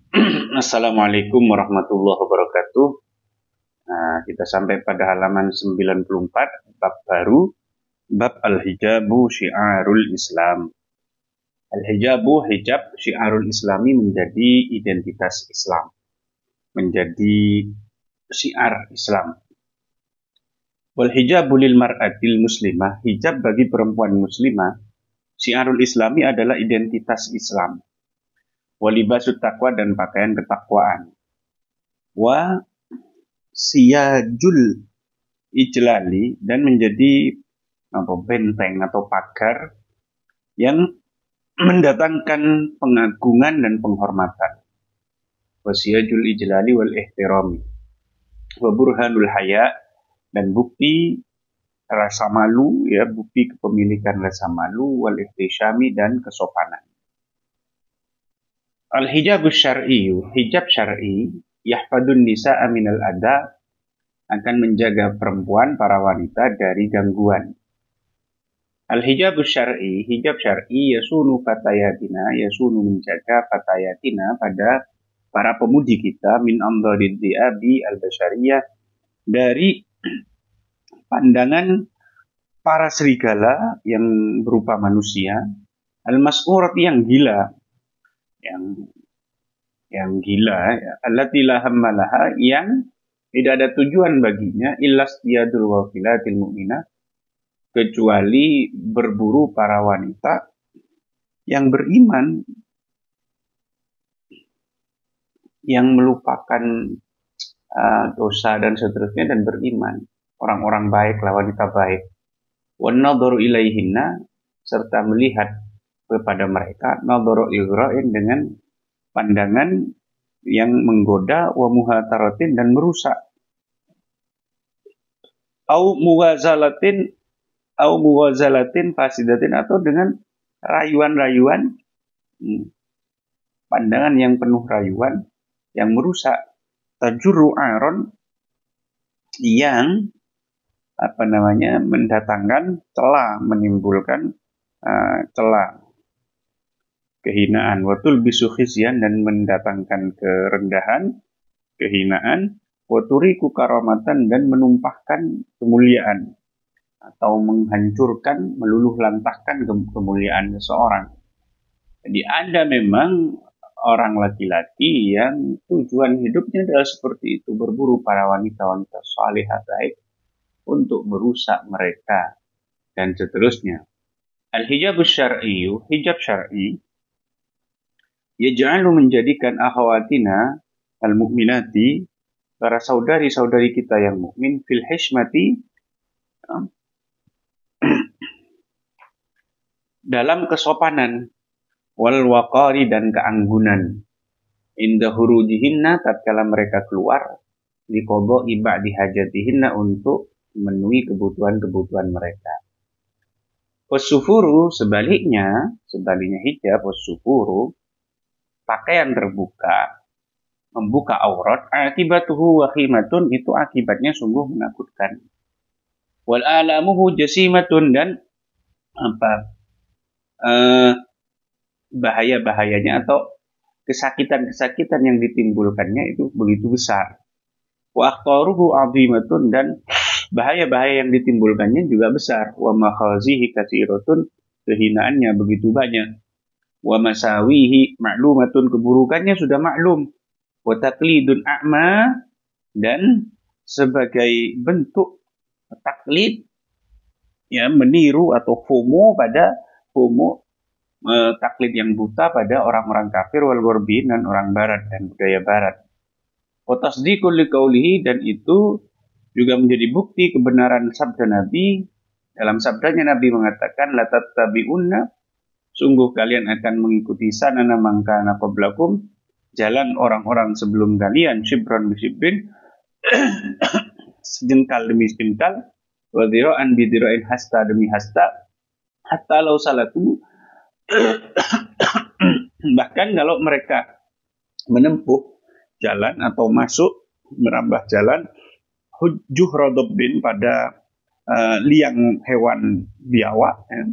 Assalamualaikum warahmatullahi wabarakatuh. Nah, kita sampai pada halaman 94, bab baru, bab al-hijabu syiarul Islam. Al-hijabu, hijab, syiarul Islami menjadi identitas Islam, menjadi syiar Islam. Wal hijabu lil mar'atil muslimah, hijab bagi perempuan muslimah, syiarul Islami adalah identitas Islam. Walibasut taqwa, dan pakaian ketakwaan. Wa siyajul ijlali, dan menjadi benteng atau pagar yang mendatangkan pengagungan dan penghormatan. Wa siyajul ijlali wal ihtirami. Wa burhanul haya, dan bukti rasa malu, ya, bukti kepemilikan rasa malu, wal ihtishami, dan kesopanan. Al-hijabus syar'i, hijab syar'i, yahfadun nisa'a minal adha, akan menjaga perempuan, para wanita, dari gangguan. Al-hijabus syar'i, hijab syar'i, yasunu fatayatina, yasunu menjaga fatayatina pada para pemudi kita, min amdadid di'abi al-basyariyah, dari pandangan para serigala yang berupa manusia, al-mas'urat, yang gila, yang gila, ya. Allati la hammalaha, yang tidak ada tujuan baginya, illas tiyadul wafilatil mu'minah, kecuali berburu para wanita yang beriman, yang melupakan dosa dan seterusnya, dan beriman, orang-orang baik, wanita baik. Wan nadharu ilaihinna, serta melihat kepada mereka, nadharu igra'in, dengan pandangan yang menggoda, wa muhataratin, dan merusak, au mughazalatin fasidatin, atau dengan rayuan-rayuan, pandangan yang penuh rayuan yang merusak, tajurru aron, yang mendatangkan celah, menimbulkan celah, kehinaan, watul bisu khizyan, dan mendatangkan kerendahan, kehinaan, waturiku karamatan, dan menumpahkan kemuliaan, atau menghancurkan, meluluh lantahkan kemuliaan seseorang. Jadi ada memang orang laki-laki yang tujuan hidupnya adalah seperti itu, berburu para wanita-wanita salihah baik untuk merusak mereka, dan seterusnya. Al-hijabus syar'i, hijab syar'i, yaj'alu, menjadikan akhawatina al-mu'minati, para saudari-saudari kita yang mukmin, fil hishmati, dalam kesopanan, wal waqari, dan keanggunan, inda hurujihinna, tatkala mereka keluar, liqadha'i ba'di hajatihinna, untuk memenuhi kebutuhan-kebutuhan mereka. Wasufuru, sebaliknya hijab, wasufuru, pakaian terbuka, membuka aurat, akibatuhu wahimatun, itu akibatnya sungguh menakutkan. Wal alamuhu jasimatun, dan bahaya-bahayanya atau kesakitan-kesakitan yang ditimbulkannya itu begitu besar. Wa akhtaruhu azimatun, dan bahaya-bahaya yang ditimbulkannya juga besar. Wa makhazihi katsiratun, kehinaannya begitu banyak. Wa masawihi ma'lumatun, keburukannya sudah maklum. Wa taqlidun a'ma, dan sebagai bentuk taklid, ya, meniru atau taklid yang buta pada orang-orang kafir, wal gharbin, dan orang barat dan budaya barat. Wa tasdiqul liqaulihi, dan itu juga menjadi bukti kebenaran sabda Nabi. Dalam sabdanya Nabi mengatakan, la tattabi'unna, sungguh kalian akan mengikuti sanana man kana qablakum, jalan orang-orang sebelum kalian, shibran bi shibrin, sejengkal demi sejengkal, wa dhira'an bi dhira'in, hasta demi hasta, hatta law salatu, bahkan kalau mereka menempuh jalan atau masuk merambah jalan, juhra dabbin, pada liang hewan biawak, ya.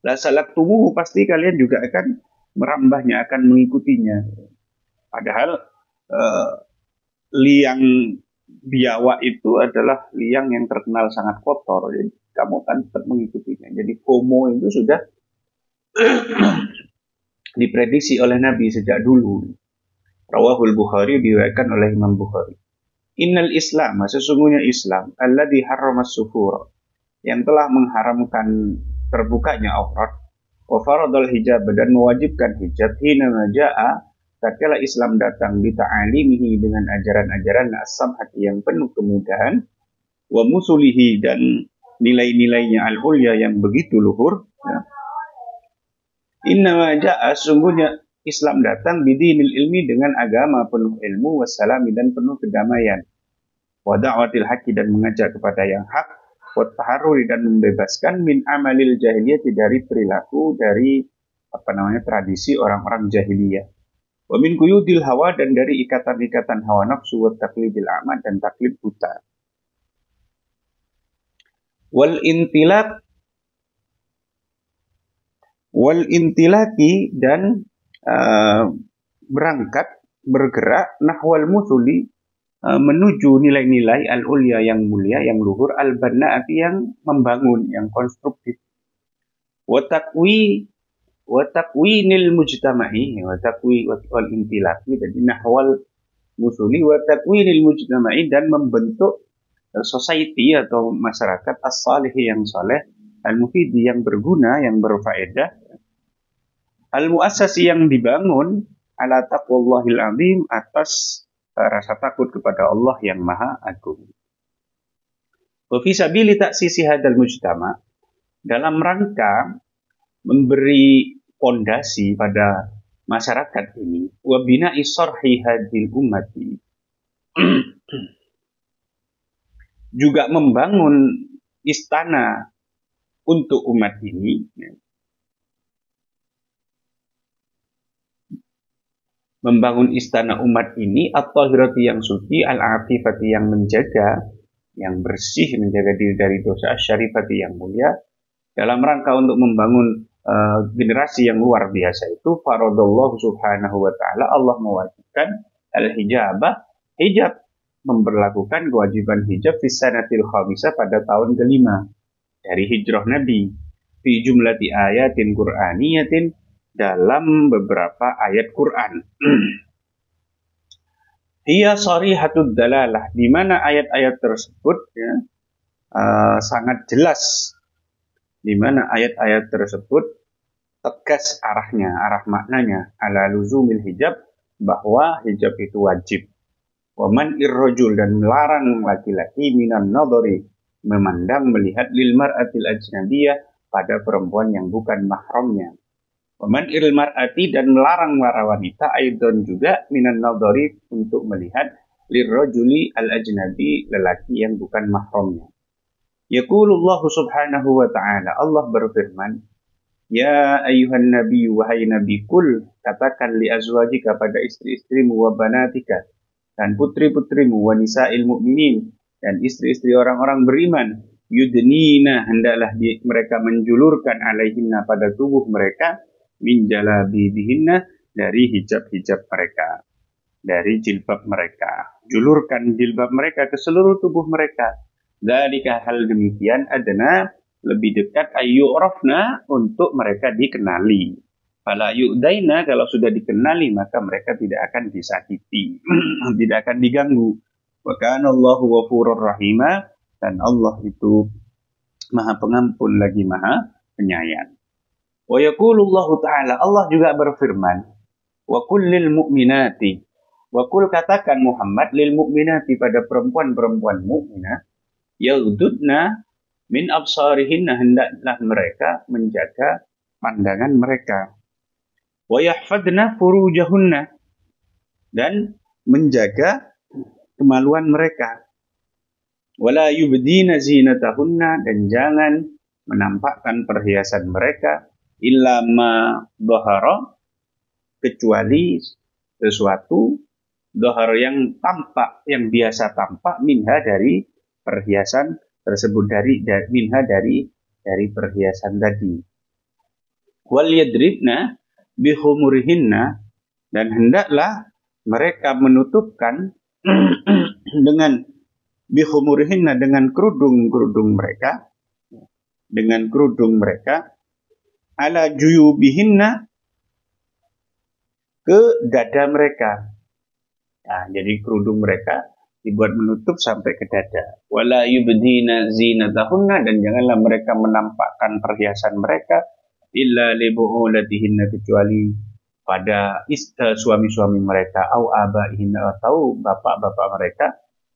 La salaktumuhu, pasti kalian juga akan merambahnya, akan mengikutinya. Padahal eh, liang biawak itu adalah liang yang terkenal sangat kotor. Jadi kamu kan tetap mengikutinya. Jadi FOMO itu sudah diprediksi oleh Nabi sejak dulu. Rawahul Bukhari, diriwayatkan oleh Imam Bukhari. Innal Islam, sesungguhnya Islam, alladzi harramas sufur, yang telah mengharamkan terbukanya aurat, wa faradal hijab, dan mewajibkan hijab, hina maja'a, tatkala Islam datang, bita'alimihi, dengan ajaran-ajaran as-samhati yang penuh kemudahan, wa musulihi, dan nilai-nilainya al-ulya yang begitu luhur. Ya. Inna maja'a, sesungguhnya Islam datang bidinil ilmi, dengan agama penuh ilmu, wassalami, dan penuh kedamaian, wa da'watil haqi, dan mengajak kepada yang hak, wa taharruri, dan membebaskan min amalil jahiliyah, dari perilaku, dari tradisi orang-orang jahiliyah, wa min quyudil hawa, dan dari ikatan-ikatan hawa nafsu, wa taqlidil a'ma, dan taklid buta, wal intilaki, dan bergerak nahwal musuli, menuju nilai-nilai al-ulya yang mulia, yang luhur, al-banna'ati, yang membangun, yang konstruktif, wa takwinil mujtama'i, wal intilaki, jadi nahwal musuli, wa takwinil mujtama'i, dan membentuk society atau masyarakat as-salih, yang saleh, al-mufidi, yang berguna, yang berfaedah, al-muassasi, yang dibangun, ala taqwallahil azim, atas rasa takut kepada Allah yang maha agung. Wa fi sabili ta'sisi hadzal mujtama, dalam rangka memberi fondasi pada masyarakat ini, wa bina'i sarhi hadzal ummati, juga membangun istana untuk umat ini, membangun istana umat ini, at-tahirati, yang suci, al-afifati, yang menjaga, yang bersih, menjaga diri dari dosa, syarifati, yang mulia, dalam rangka untuk membangun generasi yang luar biasa itu, faradallahu subhanahu wa ta'ala, Allah mewajibkan al-hijabah, hijab, memberlakukan kewajiban hijab fi sanatil khamisah, pada tahun kelima dari hijrah Nabi, fi jumlati ayatin qur'aniyatin, dalam beberapa ayat Quran. Hiya sharihatud dalalah, di mana ayat-ayat tersebut sangat jelas, di mana ayat-ayat tersebut tegas arahnya, arah maknanya, ala luzumil hijab, bahwa hijab itu wajib, wa man irrajul, dan melarang laki-laki, minan nadhari, memandang, melihat, lil mar'atil ajnabiyah, pada perempuan yang bukan mahramnya, waman iril mar'ati, dan melarang para wanita, aidon juga, minan nadhari, untuk melihat, lirrajuli al-ajnabi, lelaki yang bukan mahramnya. Yaqulullahu subhanahu wa ta'ala, Allah berfirman, ya ayyuhan nabi, wahai nabi, kul, katakan, li azwajika, pada istri-istrimu, wa banatika, dan putri-putrimu, wa nisa'il mu'minin, dan istri-istri orang-orang beriman, yudnina, hendaklah mereka menjulurkan, alaihinna, pada tubuh mereka, min jalabibihinna, dari hijab-hijab mereka, dari jilbab mereka, julurkan jilbab mereka ke seluruh tubuh mereka. Dzalika, hal demikian, adna, lebih dekat, ayyurafna, untuk mereka dikenali. Fala yu'daina, kalau sudah dikenali maka mereka tidak akan disakiti, tidak akan diganggu. Wa kana Allahu ghafurur rahima, dan Allah itu maha pengampun lagi maha penyayang. Wa yaqulullahu ta'ala, Allah juga berfirman, wa qul lil mu'minati, wa qul, katakan Muhammad, lil mu'minati, pada perempuan-perempuan mukminah, yaghdudna min absarihinna, hendaklah mereka menjaga pandangan mereka, wa yahfadna furujahunna, dan menjaga kemaluan mereka, wala yubdina zinatahunna, dan jangan menampakkan perhiasan mereka, illa ma dhahara, kecuali sesuatu dhahar yang tampak, yang biasa tampak, minha, dari perhiasan tersebut, minha, dari perhiasan tadi. Wal yadribna bihumurihinna, dan hendaklah mereka menutupkan dengan bihumurihinna, dengan kerudung mereka ala juyubihinna, ke dada mereka. Nah, jadi kerudung mereka dibuat menutup sampai ke dada. Wala yubdina zinatahunna, dan janganlah mereka menampakkan perhiasan mereka illa li bu'ulatihinna, kecuali pada suami-suami mereka, au abaihinna, atau bapak-bapak mereka,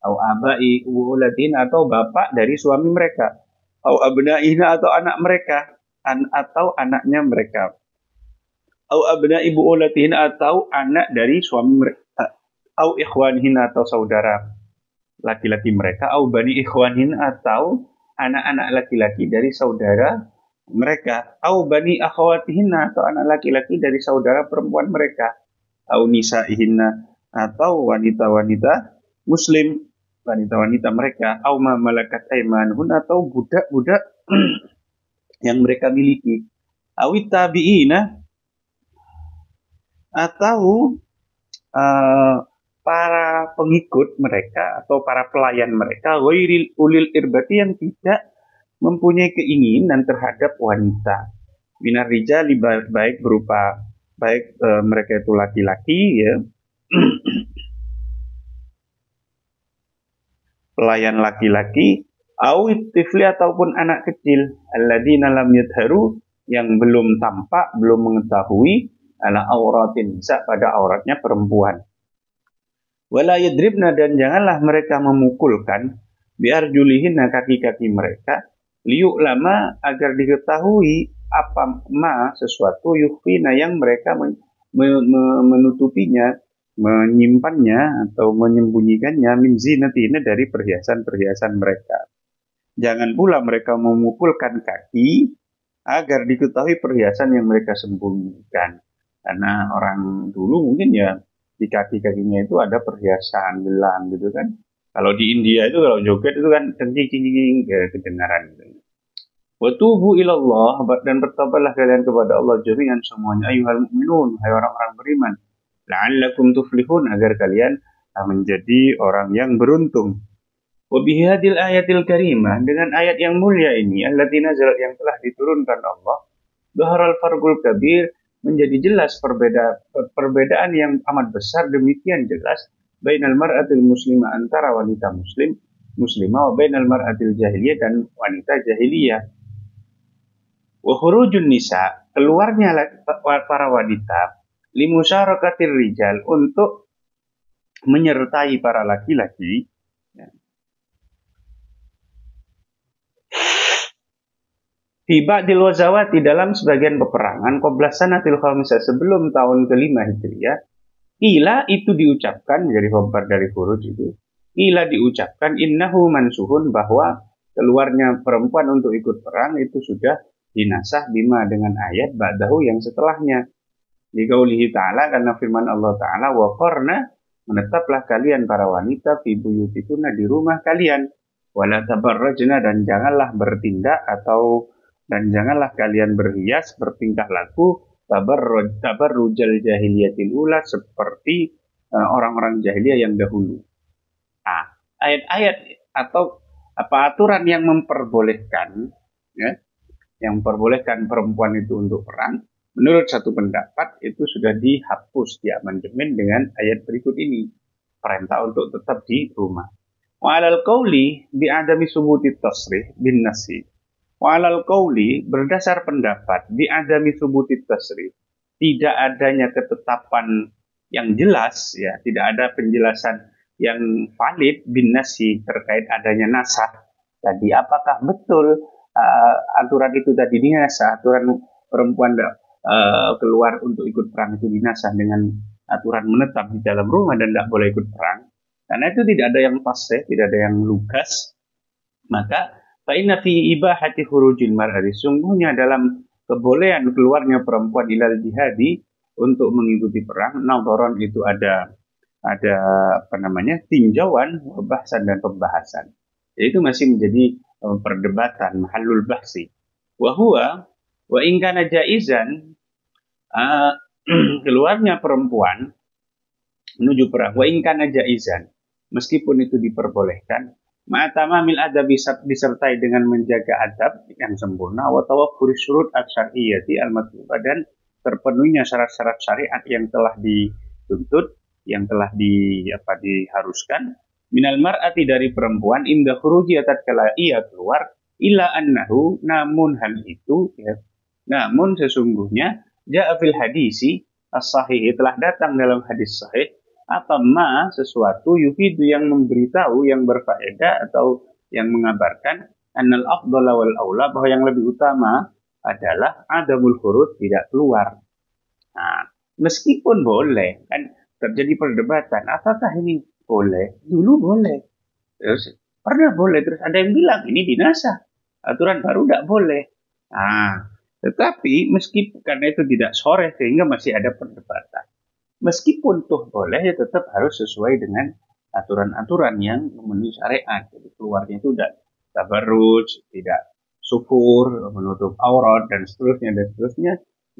au abai bu'ulatihinna, atau bapak dari suami mereka, au abnaihinna, atau anak mereka, atau anaknya mereka, au abnai bu'ulatihinna, atau anak dari suami mereka, au ikhwanihin, atau saudara laki-laki mereka, au bani ikhwanin, atau anak-anak laki-laki dari saudara mereka, au bani akhwatihin, atau anak laki-laki dari saudara perempuan mereka, au nisaihin, atau wanita-wanita muslim, wanita-wanita mereka, au ma malakat aymanuhun, atau budak-budak yang mereka miliki, au tabi'ina, atau para pengikut mereka atau para pelayan mereka, wairil ulil irbati, yang tidak mempunyai keinginan terhadap wanita, minar rijali, baik mereka itu laki-laki, ya, pelayan laki-laki, awit tifli, ataupun anak kecil, alladzina lam yadharu, yang belum tampak, belum mengetahui, ala auratin nisa, pada auratnya perempuan. Wala yadribna, dan janganlah mereka memukulkan biarjulihinna, kaki-kaki mereka, liuk lama, agar diketahui apa ma, sesuatu, yukhfina, yang mereka menutupinya, menyimpannya atau menyembunyikannya, min zinatina, dari perhiasan-perhiasan mereka. Jangan pula mereka memukulkan kaki agar diketahui perhiasan yang mereka sembunyikan. Karena orang dulu mungkin ya di kaki-kakinya itu ada perhiasan gelang gitu kan. Kalau di India itu kalau joget itu kan kencing-kencing kedengaran gitu. Wa tubu ilallah, dan bertobatlah kalian kepada Allah jami'an semuanya, ayyuhal mu'minun, hai orang-orang beriman, la'allakum tuflihun, agar kalian menjadi orang yang beruntung. Wa bihadil ayatil karimah, dengan ayat yang mulia ini, allati nazalat, yang telah diturunkan Allah, dhaharal farqul kabir, menjadi jelas perbedaan yang amat besar, demikian jelas, bainal mar'atil muslimah, antara wanita muslimah, wa bainal mar'atil jahiliyah, dan wanita jahiliyah. Wa khurujun nisa, keluarnya para wanita, limusyarakatir rijal, untuk menyertai para laki-laki, tiba di wazawati, dalam sebagian peperangan, qabla sanatil khamisah, sebelum tahun ke-5 Hijriah, ila, itu diucapkan, jadi khabar dari khuruj itu, ila diucapkan, innahu mansuhun, bahwa keluarnya perempuan untuk ikut perang itu sudah dinasah bima, dengan ayat ba'dahu, yang setelahnya, di qaulihi ta'ala, karena firman Allah Ta'ala, wa qarna, menetaplah kalian para wanita, fi buyutikunna, di rumah kalian, wala tabarrajna, dan janganlah bertindak dan janganlah kalian berhias, bertingkah laku, tabarrujal jahiliyatil ula, seperti orang-orang jahiliyah yang dahulu. Nah, ayat-ayat atau aturan yang memperbolehkan, ya, yang memperbolehkan perempuan itu untuk perang, menurut satu pendapat itu sudah dihapus, diamandemen dengan ayat berikut ini, perintah untuk tetap di rumah. Wa alal qauli bi'adami subuti tasrih bin nasi. Walal qauli, berdasar pendapat, di adami subuti tasrih, tidak adanya ketetapan yang jelas, ya, tidak ada penjelasan yang valid bin nasi, terkait adanya nasah. Tadi apakah betul aturan itu tadi dinasah, aturan perempuan keluar untuk ikut perang itu dinasah dengan aturan menetap di dalam rumah dan tidak boleh ikut perang? Karena itu tidak ada yang fasih, tidak ada yang lugas, maka fa inna fi ibahati khurujil mar'ati, sungguhnya dalam kebolehan keluarnya perempuan ilal jihadi, untuk mengikuti perang, nadharan, itu ada tinjauan, bahsan, dan pembahasan. Jadi itu masih menjadi perdebatan, mahallul bahsi. Wa huwa wa in kana jaizan, keluarnya perempuan menuju perang. Wa in kana jaizan, meskipun itu diperbolehkan, ma'tamamil adab disertai dengan menjaga adab yang sempurna, wa tawaffuri syurut asy-syar'iyyati al-matlubah, dan terpenuhinya syarat-syarat syariat yang telah dituntut, yang telah diharuskan, minal mar'ati dari perempuan, inda khuruji tatkala ia keluar, illa annahu, namun hal itu ya, namun sesungguhnya ja'a fil hadisi as-sahih, telah datang dalam hadis sahih, apa ma sesuatu yufidu yang memberitahu, yang berfaedah atau yang mengabarkan annal afdhala wal aula, bahwa yang lebih utama adalah adamul khuruj, tidak keluar. Nah, meskipun boleh, kan terjadi perdebatan, apakah ini boleh? Dulu boleh, terus pernah boleh, terus ada yang bilang ini binasa, aturan baru tidak boleh. Nah, tetapi meskipun karena itu tidak sore sehingga masih ada perdebatan. Meskipun tuh boleh, ya tetap harus sesuai dengan aturan-aturan yang memenuhi syariat. Jadi keluarnya itu tidak tabarruj, tidak syukur, menutup aurat, dan seterusnya, dan seterusnya.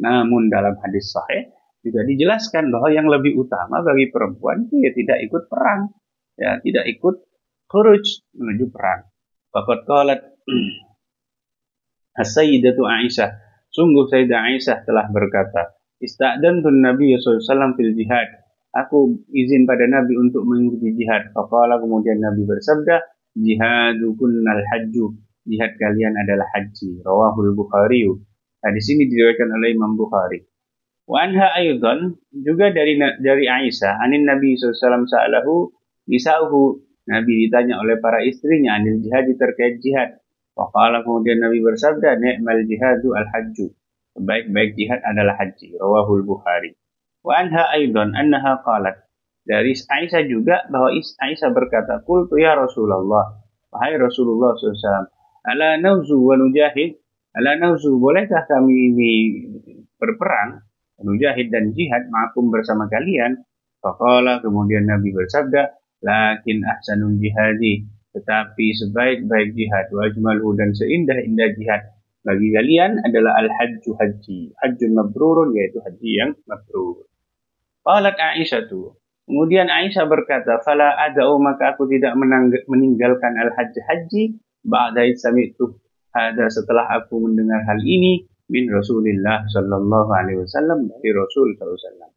Namun dalam hadis sahih juga dijelaskan bahwa yang lebih utama bagi perempuan itu ya tidak ikut perang, ya tidak ikut khuruj menuju perang. Faqad qalat as-sayyidatu Aisyah, sungguh Sayyidah Aisyah telah berkata, ista'dantun Nabi sallallahu alaihi wasallam fil jihad, aku izin pada Nabi untuk mengikuti jihad. Faqala, kemudian Nabi bersabda, jihadukunnal hajju, jihad kalian adalah haji. Rawahul Bukhari. Hadis ini diriwayatkan oleh Imam Bukhari. Wa anha aidan, juga dari Aisyah, anin Nabi sallallahu alaihi wasallam sa'alahu nisa'uhu, Nabi ditanya oleh para istrinya anil jihad, terkait jihad. Faqala, kemudian Nabi bersabda, ni'mal jihadu al-hajju, sebaik-baik jihad adalah haji. Rawahul Bukhari. Wa anha aidan annaha qalat, dari Aisyah juga bahwa Aisyah berkata, qultu ya Rasulullah, wahai Rasulullah SAW, ala nauzu wa nujahid, ala nauzu, bolehkah kami ini berperang, nujahid dan jihad, ma'akum bersama kalian? Faqala, kemudian Nabi bersabda, lakin ahsanul jihadi, tetapi sebaik-baik jihad, wa ajmaluhu, dan seindah-indah jihad bagi kalian adalah al-hajju, haji. Hajjun mabrurun, yaitu haji yang mabrur. Qalat Aisyah tu, kemudian Aisyah berkata, fala ada'u, maka aku tidak meninggalkan al-hajj, haji, ba'da sami'tu hada, setelah aku mendengar hal ini, min Rasulillah sallallahu alaihi wasallam, dari Rasul sallallahu alaihi wasallam.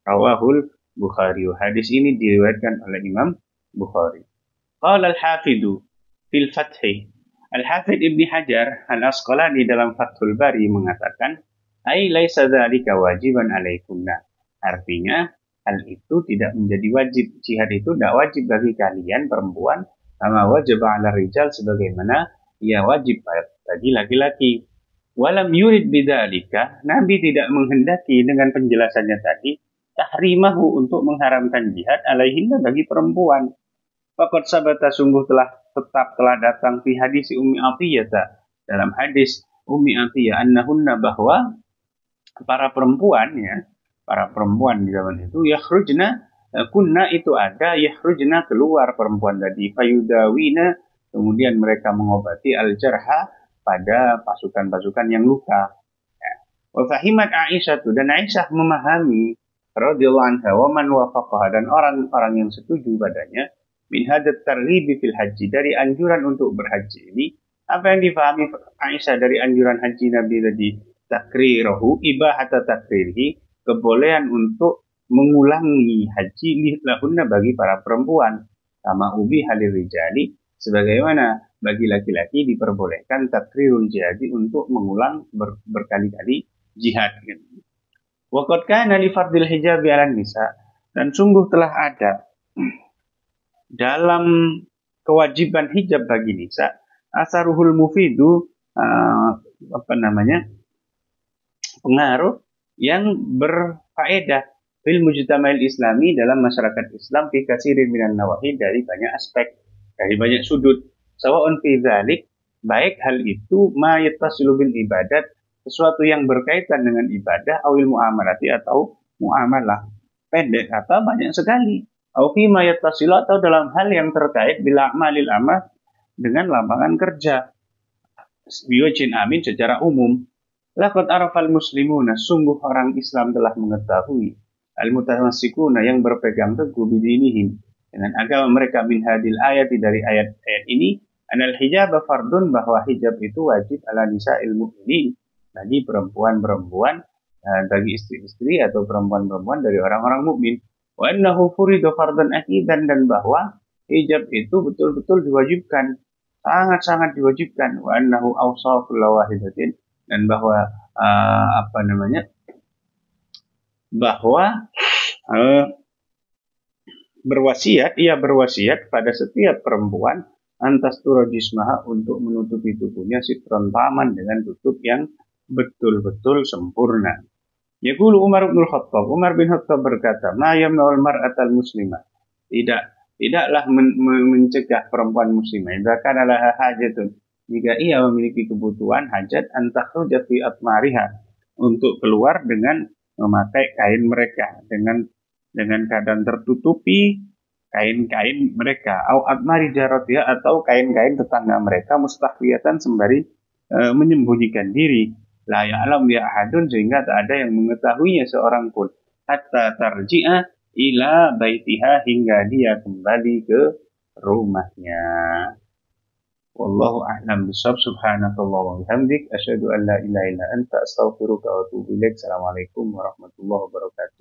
Rawahul Bukhari. Hadis ini diriwayatkan oleh Imam Bukhari. Qala al-Hafidhu fil Fathi, Al-Hafidh Ibni Hajar Al-Asqalani dalam Fathul Bari mengatakan, ai laisa dzalika wajiban alaikunna, artinya hal itu tidak menjadi wajib, jihad itu tidak wajib bagi kalian perempuan, sama wajib ala rijal, sebagaimana ia wajib bagi laki-laki. Walam yurid bidzalika, Nabi tidak menghendaki dengan penjelasannya tadi tahrimahu, untuk mengharamkan jihad alaihinna, bagi perempuan. Faqad sabata, sungguh telah datang fi hadis Ummi Athiyyah, dalam hadis Ummi Athiyyah, annahunna, bahwa para perempuan di zaman itu, yakhrujna, kunna itu ada, yakhrujna, keluar perempuan tadi, fayudawina, kemudian mereka mengobati al-jarha, pada pasukan-pasukan yang luka. Wa fahimat Aisyah, dan Aisyah memahami radhiyallahu anha, wa man wafaqaha, dan orang-orang yang setuju padanya, min hadat targhibi fil haji, dari anjuran untuk berhaji ini. Apa yang difahami Aisyah dari anjuran haji Nabi tadi? Takriruhu, ibahata takririhi, kebolehan untuk mengulangi haji lahunna, bagi para perempuan, sama ubi halir rijali, sebagaimana bagi laki-laki diperbolehkan takrirul jihadi, untuk mengulang berkali-kali jihad. Wa qad kana li fardil hijab 'alan nisa, dan sungguh telah ada dalam kewajiban hijab bagi nisa, asaruhul mufidu, pengaruh yang berfaedah fil mujtama'il islami, dalam masyarakat Islam, fi katsirin minan nawahi, dari banyak aspek, dari banyak sudut. Sawa'un fi dzalik, baik hal itu ma yattasilu bil ibadat, sesuatu yang berkaitan dengan ibadah, awil muamalati, atau muamalah, pendek atau banyak sekali. Au fi ma yattasilu, atau dalam hal yang terkait bila amalil amal, dengan lapangan kerja. Biwajhin amin, secara umum. Laqad arafal muslimuna, sungguh orang Islam telah mengetahui, al-mutamassikuna yang berpegang teguh bidinihim dengan agama mereka min hadil ayati dari ayat-ayat ini anal hijab fardun bahwa hijab itu wajib ala nisa'il mu'minin bagi perempuan-perempuan bagi istri-istri atau perempuan-perempuan dari orang-orang mukmin wa annahu furidu fardan aqidan dan bahwa hijab itu betul-betul diwajibkan sangat-sangat diwajibkan wa annahu awsa kullu wahidatin dan bahwa bahwa ia berwasiat pada setiap perempuan antas turajismaha untuk menutupi tubuhnya sitron taman dengan tutup yang betul-betul sempurna. Yaqulu Umar bin Khattab, Umar bin Khattab berkata, "Ma yamna'ul mar'atal muslimah." Tidaklah mencegah perempuan muslimah jika adalah hajatun jika ia memiliki kebutuhan hajat antakhruja fi atmariha untuk keluar dengan memakai kain mereka dengan keadaan tertutupi kain-kain mereka au atmari jaratiha atau kain-kain tetangga mereka mustahwiyatan sembari menyembunyikan diri la ya'lam ya ahadun sehingga tak ada yang mengetahuinya seorang pun hatta tarji'a ila baitiha hingga dia kembali ke rumahnya. Wallahu a'lam bishawab. Subhanakallah wa bihamdik asyhadu an la ilaha illa anta astaghfiruka wa atubu ilaik. Assalamualaikum warahmatullahi wabarakatuh.